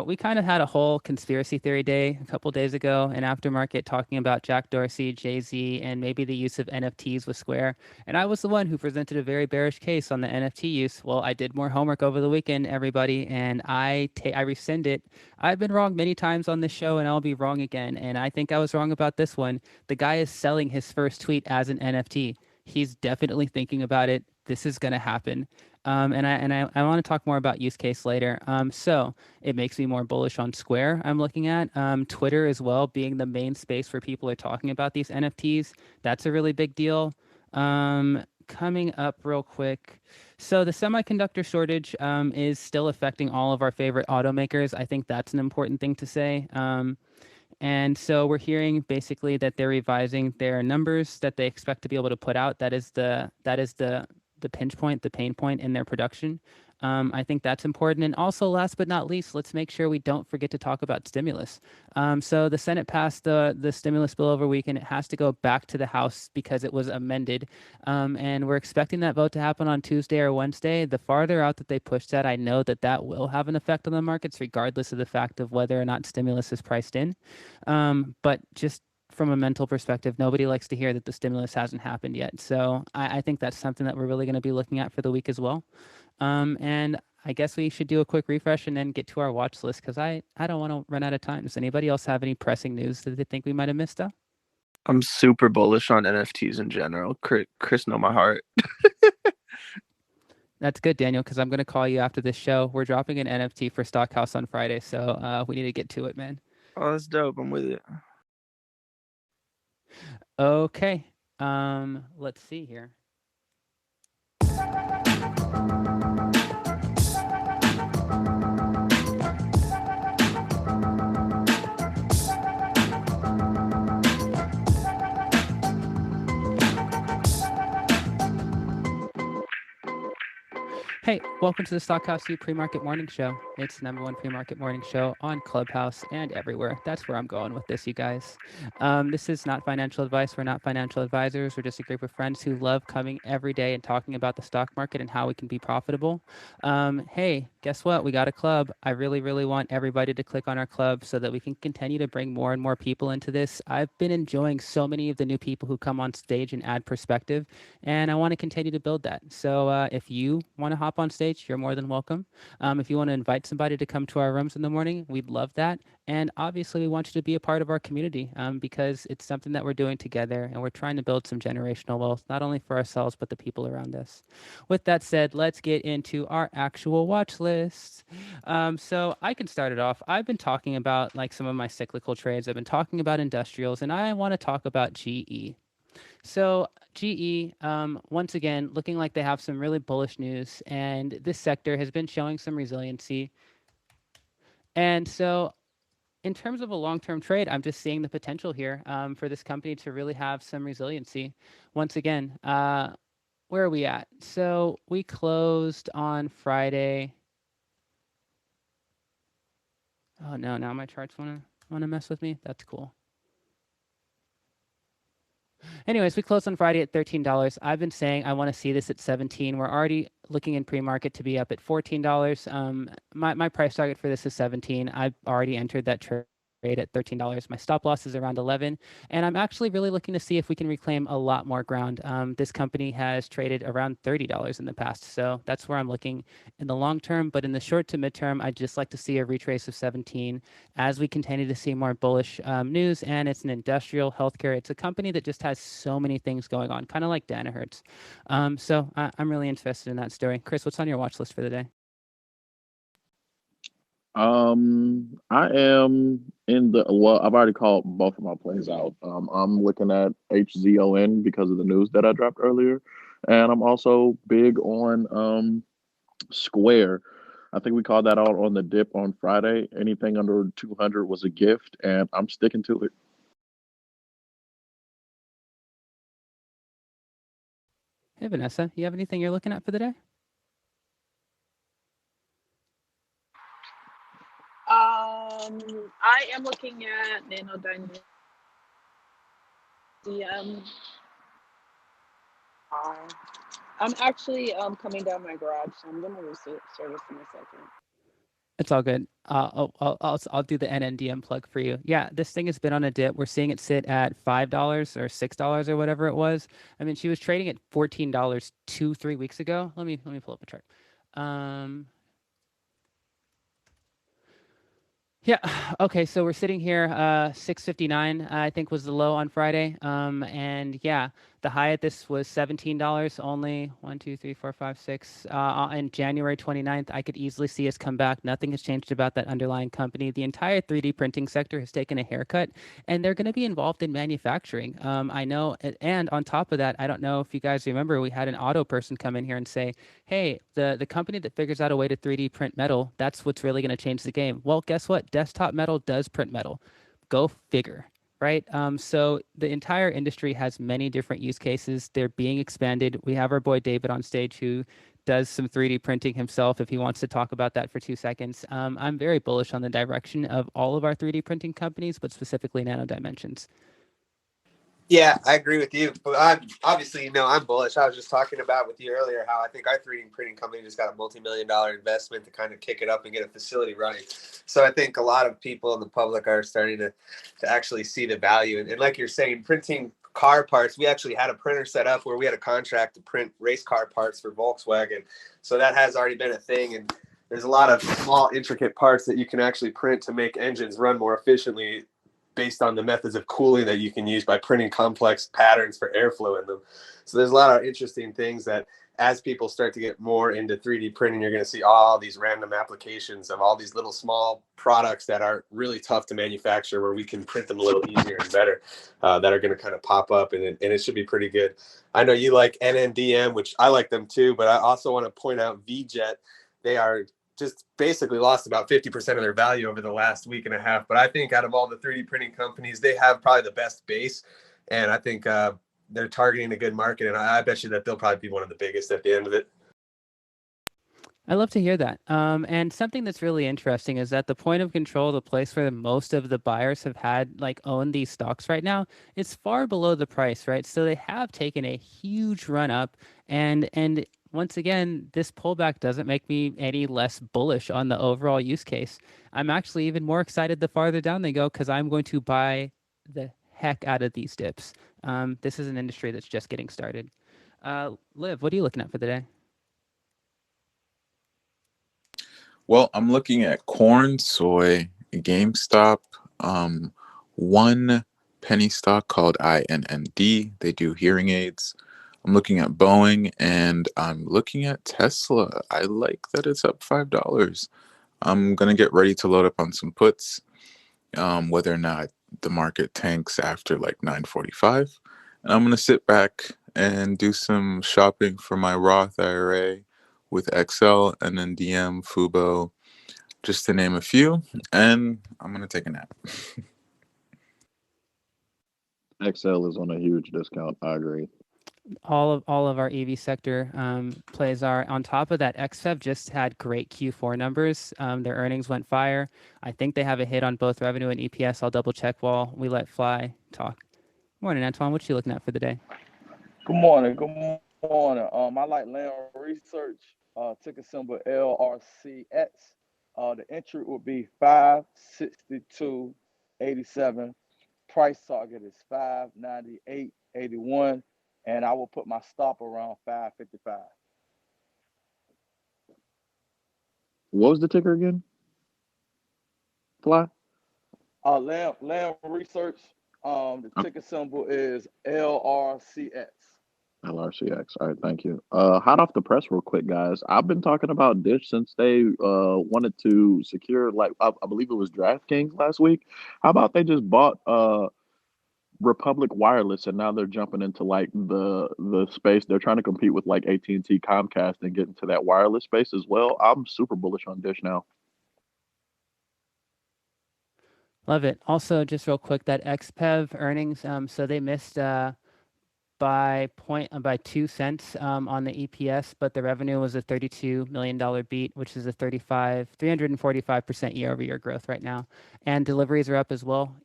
we kind of had a whole conspiracy theory day a couple days ago in Aftermarket talking about Jack Dorsey, Jay-Z, and maybe the use of NFTs with Square. And I was the one who presented a very bearish case on the NFT use. Well, I did more homework over the weekend, everybody, and I rescind it. I've been wrong many times on this show, and I'll be wrong again. And I think I was wrong about this one. The guy is selling his first tweet as an NFT. He's definitely thinking about it. This is going to happen. And I want to talk more about use case later. So it makes me more bullish on Square. I'm looking at Twitter as well, being the main space where people are talking about these NFTs. That's a really big deal. Coming up real quick. So the semiconductor shortage is still affecting all of our favorite automakers. I think that's an important thing to say. And so we're hearing basically that they're revising their numbers that they expect to be able to put out. That is the pinch point, the pain point in their production. I think that's important. And also, last but not least, let's make sure we don't forget to talk about stimulus. So the Senate passed the stimulus bill over weekend. It has to go back to the House because it was amended. And we're expecting that vote to happen on Tuesday or Wednesday. The farther out that they push that, I know that that will have an effect on the markets, regardless of the fact of whether or not stimulus is priced in. But just from a mental perspective, nobody likes to hear that the stimulus hasn't happened yet. So I think that's something that we're really going to be looking at for the week as well. And I guess we should do a quick refresh and then get to our watch list because I don't want to run out of time. Does anybody else have any pressing news that they think we might have missed out? I'm super bullish on NFTs in general. Chris know my heart. That's good, Daniel, because I'm going to call you after this show. We're dropping an NFT for Stockhouse on Friday, so we need to get to it, man. Oh, that's dope. I'm with it. Okay. Let's see here. Hey, welcome to the Stockhouse U Pre-Market Morning Show. It's the #1 pre-market morning show on Clubhouse and everywhere. That's where I'm going with this, you guys. This is not financial advice. We're not financial advisors. We're just a group of friends who love coming every day and talking about the stock market and how we can be profitable. Hey, guess what? We got a club. I really, really want everybody to click on our club so that we can continue to bring more and more people into this. I've been enjoying so many of the new people who come on stage and add perspective, and I want to continue to build that. So if you want to hop on stage, you're more than welcome. If you want to invite somebody to come to our rooms in the morning, we'd love that. And obviously, we want you to be a part of our community because it's something that we're doing together, and we're trying to build some generational wealth, not only for ourselves, but the people around us. With that said, let's get into our actual watch list. So I can start it off. I've been talking about like some of my cyclical trades. I've been talking about industrials, and I want to talk about GE. So GE, once again, looking like they have some really bullish news, and this sector has been showing some resiliency. And so in terms of a long-term trade, I'm just seeing the potential here for this company to really have some resiliency. Once again, where are we at? So we closed on Friday. Oh no, now my charts wanna mess with me. That's cool. Anyways, we closed on Friday at $13. I've been saying I want to see this at 17. We're already looking in pre-market to be up at $14. My price target for this is 17. I've already entered that trade at $13. My stop loss is around 11, and I'm actually really looking to see if we can reclaim a lot more ground. This company has traded around $30 in the past, so that's where I'm looking in the long term. But in the short to midterm, I'd just like to see a retrace of 17 as we continue to see more bullish news. And it's an industrial healthcare. It's a company that just has so many things going on, kind of like Danahertz. So I'm really interested in that story. Chris, what's on your watch list for the day? I am in the well. I've already called both of my plays out. I'm looking at HZON because of the news that I dropped earlier, and I'm also big on Square. I think we called that out on the dip on Friday. Anything under 200 was a gift, and I'm sticking to it. Hey, Vanessa, you have anything you're looking at for the day? I am looking at Nanodyne. I'm actually coming down my garage, so I'm gonna service in a second. It's all good. I'll do the NNDM plug for you. Yeah, this thing has been on a dip. We're seeing it sit at $5 or $6 or whatever it was. I mean, she was trading at $14 2-3 weeks ago. Let me pull up a chart. Yeah. Okay. So we're sitting here. 659, I think, was the low on Friday. And yeah, the high at this was $17 only. 1, 2, 3, 4, 5, 6. On January 29th, I could easily see us come back. Nothing has changed about that underlying company. The entire 3D printing sector has taken a haircut, and they're going to be involved in manufacturing. I know. And on top of that, I don't know if you guys remember, we had an auto person come in here and say, hey, the company that figures out a way to 3D print metal, that's what's really going to change the game. Well, guess what? Desktop metal does print metal. Go figure, right? So the entire industry has many different use cases. They're being expanded. We have our boy David on stage who does some 3D printing himself if he wants to talk about that for 2 seconds. I'm very bullish on the direction of all of our 3D printing companies, but specifically Nanodyne. Yeah, I agree with you. But I'm obviously, I'm bullish. I was just talking about with you earlier how I think our 3D printing company just got a multi-million-dollar investment to kind of kick it up and get a facility running. So I think a lot of people in the public are starting to actually see the value. And like you're saying, printing car parts, we actually had a printer set up where we had a contract to print race car parts for Volkswagen. So that has already been a thing. And there's a lot of small, intricate parts that you can actually print to make engines run more efficiently based on the methods of cooling that you can use by printing complex patterns for airflow in them. So there's a lot of interesting things that as people start to get more into 3D printing, you're going to see all these random applications of all these little small products that are really tough to manufacture where we can print them a little easier and better that are going to kind of pop up, and it should be pretty good. I know you like NNDM, which I like them too, but I also want to point out VJet. They are just basically lost about 50% of their value over the last week and a half. But I think out of all the 3D printing companies, they have probably the best base. And I think they're targeting a good market. And I bet you that they'll probably be one of the biggest at the end of it. I love to hear that. And something that's really interesting is that the point of control, the place where most of the buyers have owned these stocks right now, it's far below the price, right? So they have taken a huge run up, and once again, this pullback doesn't make me any less bullish on the overall use case. I'm actually even more excited the farther down they go because I'm going to buy the heck out of these dips. This is an industry that's just getting started. Liv, what are you looking at for the day? Well, I'm looking at corn, soy, GameStop, one penny stock called INND. They do hearing aids. I'm looking at Boeing, and I'm looking at Tesla. I like that it's up $5. I'm gonna get ready to load up on some puts, whether or not the market tanks after like 9:45. And I'm gonna sit back and do some shopping for my Roth IRA with XL and then DM, Fubo, just to name a few. And I'm gonna take a nap. XL is on a huge discount. I agree. All of our EV sector plays are on top of that. XFEV just had great Q4 numbers. Their earnings went fire. I think they have a hit on both revenue and EPS. I'll double check while we let Fly talk. Morning, Antoine. What you looking at for the day? Good morning. Good morning. I like Lam Research. Ticker symbol LRCX. The entry would be 562.87. Price target is 598.81, and I will put my stop around 555. What was the ticker again? Fly? Lam Research. The ticker symbol is LRCX. LRCX. All right, thank you. Hot off the press, real quick, guys. I've been talking about Dish since they wanted to secure, like, I believe it was DraftKings last week. How about they just bought Republic Wireless, and now they're jumping into like the space. They're trying to compete with like AT&T, Comcast, and get into that wireless space as well. I'm super bullish on Dish now. Love it. Also, just real quick, that XPEV earnings. So they missed by 2 cents on the EPS, but the revenue was a $32 million beat, which is a 345% year-over-year growth right now. And deliveries are up as well.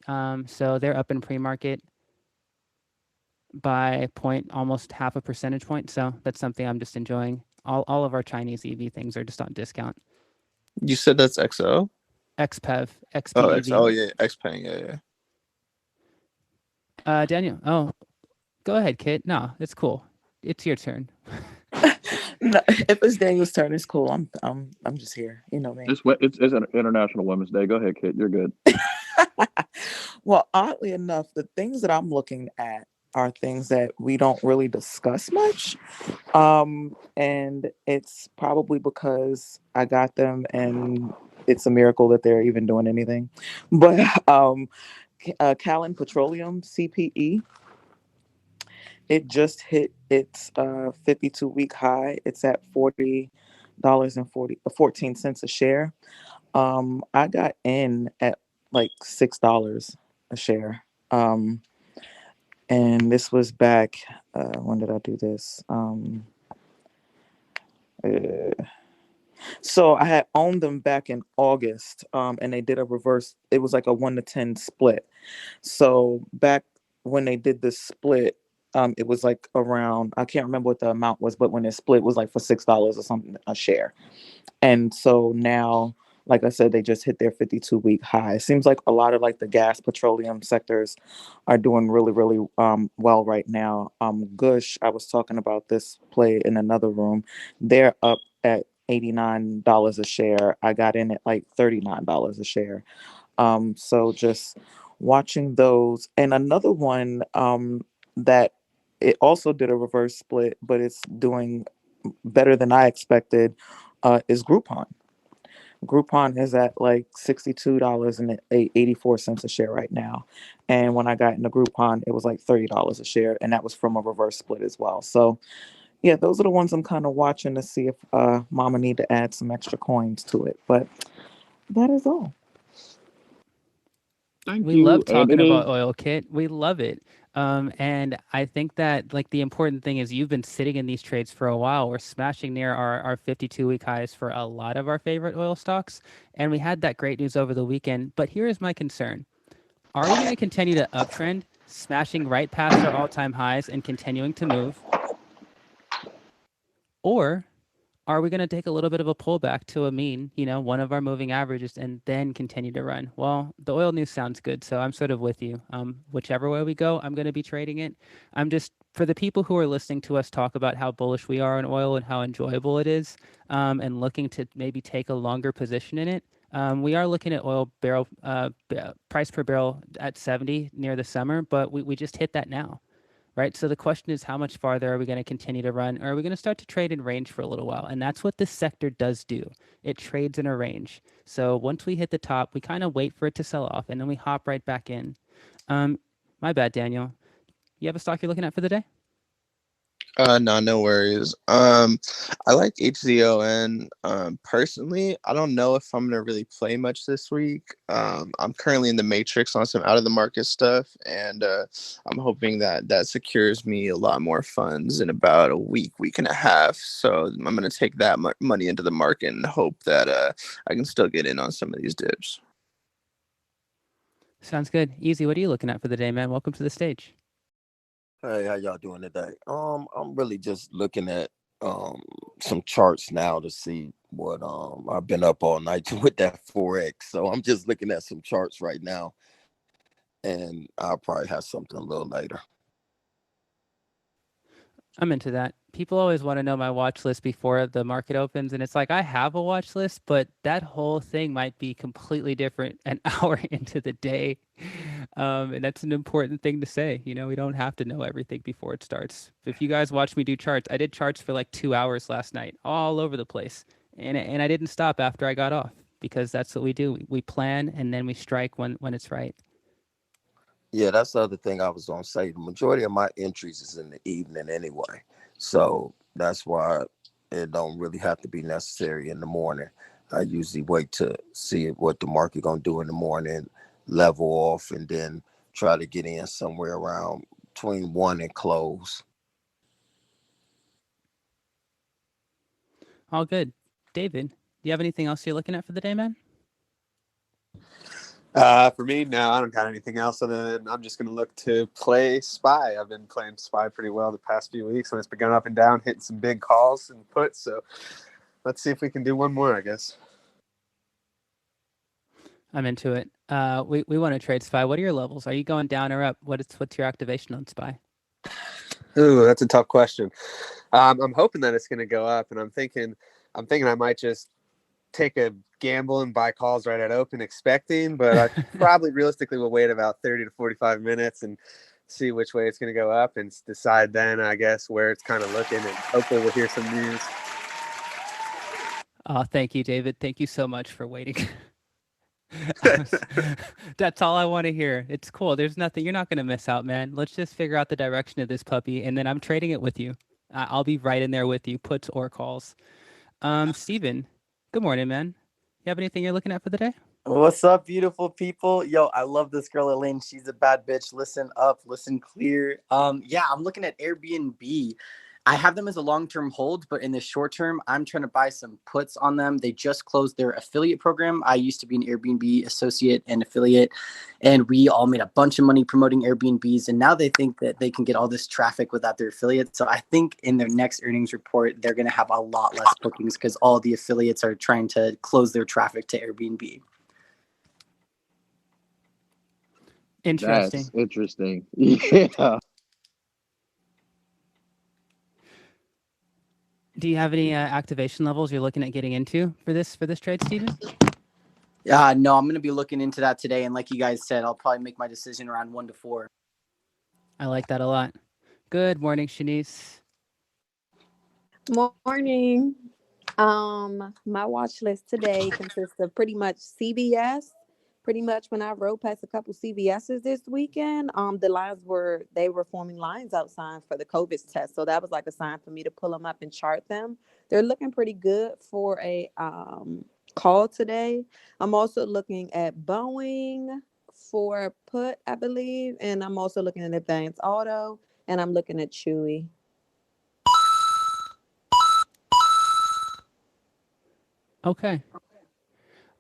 So they're up in pre-market by almost half a percentage point. So that's something I'm just enjoying. All of our Chinese EV things are just on discount. You said that's XO? XPEV, XPEV. Oh, XO, yeah, XPeng, yeah. Daniel, go ahead, Kit. No, it's cool. It's your turn. No, if it's Daniel's turn, it's cool. I'm just here. You know me. It's an International Women's Day. Go ahead, Kit. You're good. Well, oddly enough, the things that I'm looking at are things that we don't really discuss much. And it's probably because I got them and it's a miracle that they're even doing anything. But Callan Petroleum, CPE, it just hit its 52-week high. It's at $40.14 a share. I got in at like $6 a share. And this was back, when did I do this? So I had owned them back in August, and they did a reverse. It was like a 1-to-10 split. So back when they did this split, it was like around, I can't remember what the amount was, but when it split, it was like for $6 or something a share. And so now, like I said, they just hit their 52-week high. It seems like a lot of like the gas, petroleum sectors are doing really, really well right now. Gush, I was talking about this play in another room. They're up at $89 a share. I got in at like $39 a share. So just watching those. And another one that it also did a reverse split, but it's doing better than I expected, is Groupon. Groupon is at like $62.84 a share right now. And when I got into Groupon, it was like $30 a share, and that was from a reverse split as well. So yeah, those are the ones I'm kind of watching to see if Mama need to add some extra coins to it. But that is all. We love talking about oil, Kit. We love it. And I think that like the important thing is you've been sitting in these trades for a while. We're smashing near our 52-week highs for a lot of our favorite oil stocks. And we had that great news over the weekend. But here is my concern. Are we going to continue to uptrend, smashing right past our all-time highs and continuing to move? Or are we going to take a little bit of a pullback to a mean, one of our moving averages, and then continue to run? Well, the oil news sounds good, so I'm sort of with you. Whichever way we go, I'm going to be trading it. I'm just, for the people who are listening to us talk about how bullish we are on oil and how enjoyable it is, and looking to maybe take a longer position in it, we are looking at oil barrel price per barrel at 70 near the summer, but we just hit that now. Right. So the question is, how much farther are we going to continue to run? Or are we going to start to trade in range for a little while? And that's what this sector does do. It trades in a range. So once we hit the top, we kind of wait for it to sell off, and then we hop right back in. My bad, Daniel. You have a stock you're looking at for the day? No, no worries. I like HZON. Personally, I don't know if I'm gonna really play much this week. I'm currently in the matrix on some out of the market stuff, and I'm hoping that secures me a lot more funds in about a week and a half. So I'm gonna take that money into the market and hope that I can still get in on some of these dips. Sounds good. Easy. What are you looking at for the day, man? Welcome to the stage. Hey, how y'all doing today? I'm really just looking at some charts now to see what I've been up all night with that forex. So I'm just looking at some charts right now, and I'll probably have something a little later. I'm into that. People always want to know my watch list before the market opens, and it's like, I have a watch list, but that whole thing might be completely different an hour into the day. And that's an important thing to say. We don't have to know everything before it starts. If you guys watch me do charts, I did charts for like 2 hours last night, all over the place. And I didn't stop after I got off, because that's what we do. We plan, and then we strike when it's right. Yeah, that's the other thing I was gonna say. The majority of my entries is in the evening anyway, so that's why it don't really have to be necessary in the morning. I usually wait to see what the market gonna do in the morning, level off, and then try to get in somewhere around between 1 and close. All good. David, do you have anything else you're looking at for the day, man? For me, no, I don't got anything else other than I'm just going to look to play SPY. I've been playing SPY pretty well the past few weeks, and it's been going up and down, hitting some big calls and puts. So let's see if we can do one more, I guess. I'm into it. We want to trade SPY. What are your levels? Are you going down or up? What's your activation on SPY? Ooh, that's a tough question. I'm hoping that it's going to go up, and I'm thinking I might just take a gamble and buy calls right at open expecting, but I probably realistically will wait about 30 to 45 minutes and see which way it's going to go up and decide then, I guess, where it's kind of looking, and hopefully we'll hear some news. Oh, thank you, David. Thank you so much for waiting. That's all I want to hear. It's cool. There's nothing. You're not going to miss out, man. Let's just figure out the direction of this puppy, and then I'm trading it with you. I'll be right in there with you, puts or calls. Steven, good morning, man. You have anything you're looking at for the day? What's up, beautiful people? Yo, I love this girl, Elaine. She's a bad bitch. Listen up, listen clear. Yeah, I'm looking at Airbnb. I have them as a long-term hold, but in the short term, I'm trying to buy some puts on them. They just closed their affiliate program. I used to be an Airbnb associate and affiliate, and we all made a bunch of money promoting Airbnbs. And now they think that they can get all this traffic without their affiliates. So I think in their next earnings report, they're going to have a lot less bookings because all the affiliates are trying to close their traffic to Airbnb. Interesting. That's interesting. Yeah. Do you have any activation levels you're looking at getting into for this trade, Steven? No, I'm going to be looking into that today. And like you guys said, I'll probably make my decision around 1 to 4. I like that a lot. Good morning, Shanice. Morning. My watch list today consists of pretty much CVS. Pretty much when I rode past a couple CVS's this weekend, the lines were forming lines outside for the COVID test. So that was like a sign for me to pull them up and chart them. They're looking pretty good for a call today. I'm also looking at Boeing for put, I believe, and I'm also looking at Advance Auto, and I'm looking at Chewy. Okay.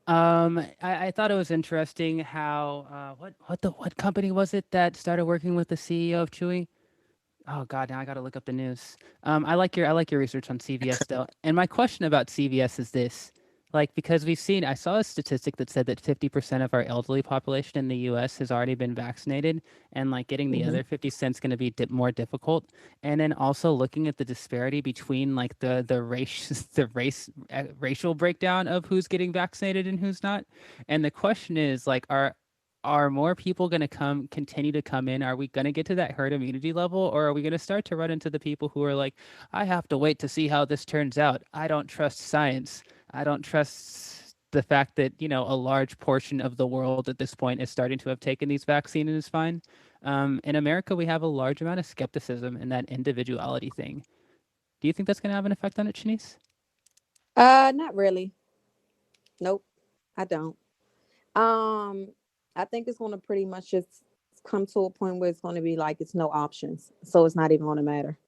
I thought it was interesting how what company was it that started working with the CEO of Chewy? Oh God, now I got to look up the news. I like your research on CVS though. And my question about CVS is this: like, because I saw a statistic that said that 50% of our elderly population in the U.S. has already been vaccinated, and like getting the other 50% going to be more difficult. And then also looking at the disparity between like the race racial breakdown of who's getting vaccinated and who's not. And the question is like, are more people going to continue to come in? Are we going to get to that herd immunity level, or are we going to start to run into the people who are like, I have to wait to see how this turns out. I don't trust science. I don't trust the fact that, a large portion of the world at this point is starting to have taken these vaccines and is fine. In America, we have a large amount of skepticism in that individuality thing. Do you think that's going to have an effect on it, Shanice? Not really. Nope, I don't. Um, I think it's going to pretty much just come to a point where it's going to be like it's no options, so it's not even going to matter.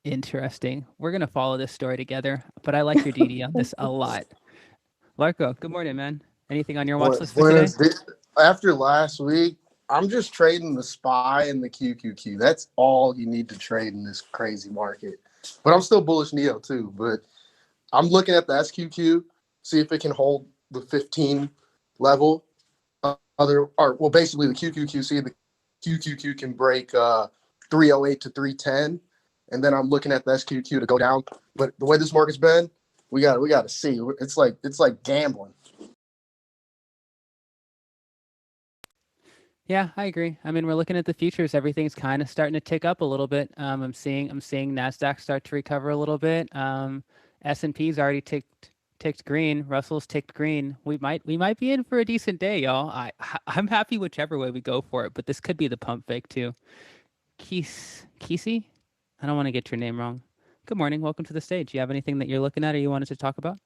Interesting. We're going to follow this story together, but I like your DD on this a lot. Larko, good morning, man. Anything on your watch list for today? After last week, I'm just trading the SPY and the QQQ. That's all you need to trade in this crazy market. But I'm still bullish NEO too. But I'm looking at the SQQ, see if it can hold the 15 level. Basically the QQQ, see if the QQQ can break 308 to 310. And then I'm looking at the SQQ to go down. But the way this market's been, we got to see. It's like gambling. Yeah, I agree. I mean, we're looking at the futures. Everything's kind of starting to tick up a little bit. I'm seeing Nasdaq start to recover a little bit. S&P's already ticked green. Russell's ticked green. We might be in for a decent day, y'all. I'm happy whichever way we go for it, but this could be the pump fake too. Kesey? I don't want to get your name wrong. Good morning. Welcome to the stage. You have anything that you're looking at or you wanted to talk about?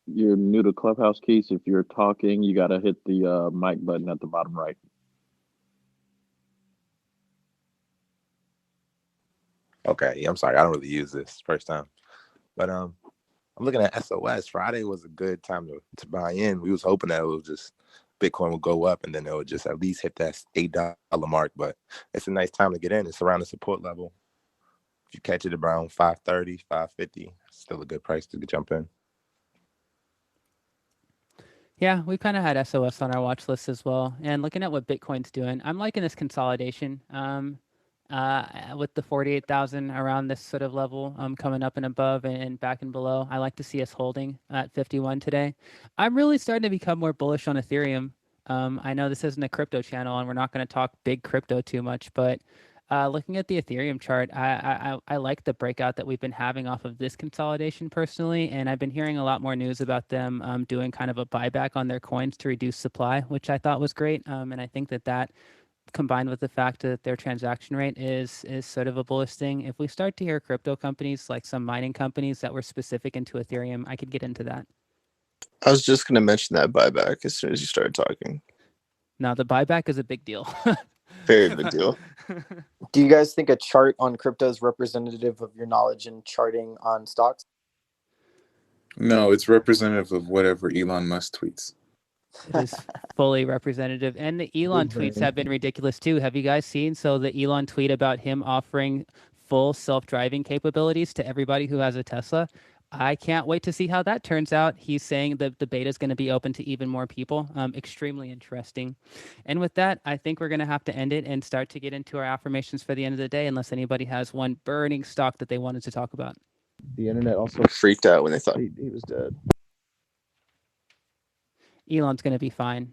You're new to Clubhouse, Keys. If you're talking, you got to hit the mic button at the bottom right. Okay, I'm sorry. I don't really use this first time, but I'm looking at SOS. Friday was a good time to buy in. We was hoping that it was just Bitcoin would go up and then it would just at least hit that $8 mark. But it's a nice time to get in. It's around the support level. If you catch it around 530, 550, still a good price to jump in. Yeah, we've kind of had SOS on our watch list as well. And looking at what Bitcoin's doing, I'm liking this consolidation. With the 48,000 around this sort of level, coming up and above and back and below. I like to see us holding at 51 today. I'm really starting to become more bullish on Ethereum. I know this isn't a crypto channel and we're not going to talk big crypto too much, but looking at the Ethereum chart, I like the breakout that we've been having off of this consolidation personally, and I've been hearing a lot more news about them doing kind of a buyback on their coins to reduce supply, which I thought was great. And I think that combined with the fact that their transaction rate is sort of a bullish thing. If we start to hear crypto companies like some mining companies that were specific into Ethereum, I could get into that. I was just going to mention that buyback as soon as you started talking. Now, the buyback is a big deal. Very big deal. Do you guys think a chart on crypto is representative of your knowledge in charting on stocks? No, it's representative of whatever Elon Musk tweets. It is fully representative. And the Elon tweets have been ridiculous too. Have you guys seen? So the Elon tweet about him offering full self-driving capabilities to everybody who has a Tesla. I can't wait to see how that turns out. He's saying that the beta is going to be open to even more people. Extremely interesting. And with that, I think we're going to have to end it and start to get into our affirmations for the end of the day, unless anybody has one burning stock that they wanted to talk about. The internet also freaked out when they thought he was dead. Elon's going to be fine.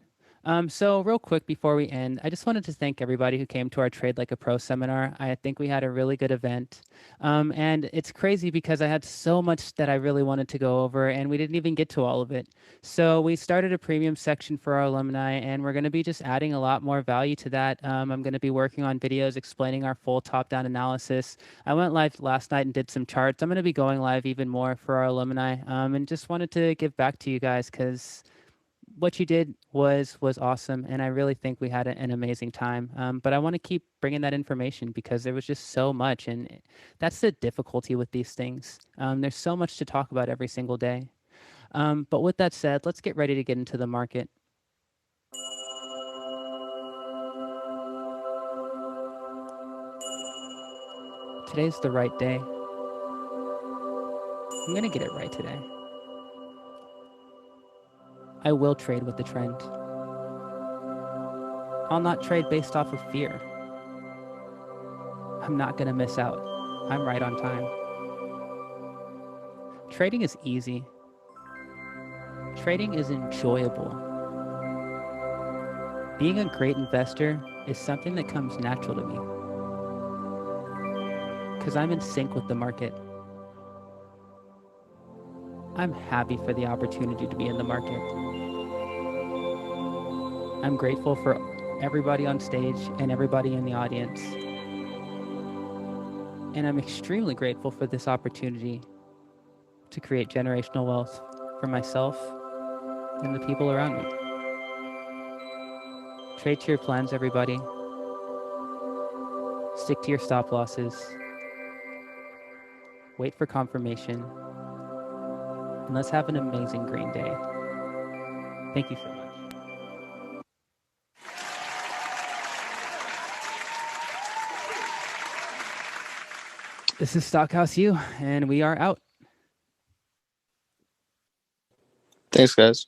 So real quick before we end, I just wanted to thank everybody who came to our Trade Like a Pro seminar. I think we had a really good event. And it's crazy because I had so much that I really wanted to go over and we didn't even get to all of it. So we started a premium section for our alumni and we're going to be just adding a lot more value to that. I'm going to be working on videos explaining our full top-down analysis. I went live last night and did some charts. I'm going to be going live even more for our alumni and just wanted to give back to you guys because what you did was awesome, and I really think we had an amazing time. But I want to keep bringing that information because there was just so much, and that's the difficulty with these things. There's so much to talk about every single day. But with that said, let's get ready to get into the market. Today's the right day. I'm going to get it right today. I will trade with the trend. I'll not trade based off of fear. I'm not going to miss out. I'm right on time. Trading is easy. Trading is enjoyable. Being a great investor is something that comes natural to me. Because I'm in sync with the market. I'm happy for the opportunity to be in the market. I'm grateful for everybody on stage and everybody in the audience. And I'm extremely grateful for this opportunity to create generational wealth for myself and the people around me. Trade to your plans, everybody. Stick to your stop losses. Wait for confirmation. And let's have an amazing green day. Thank you so much. This is Stockhouse U, and we are out. Thanks, guys.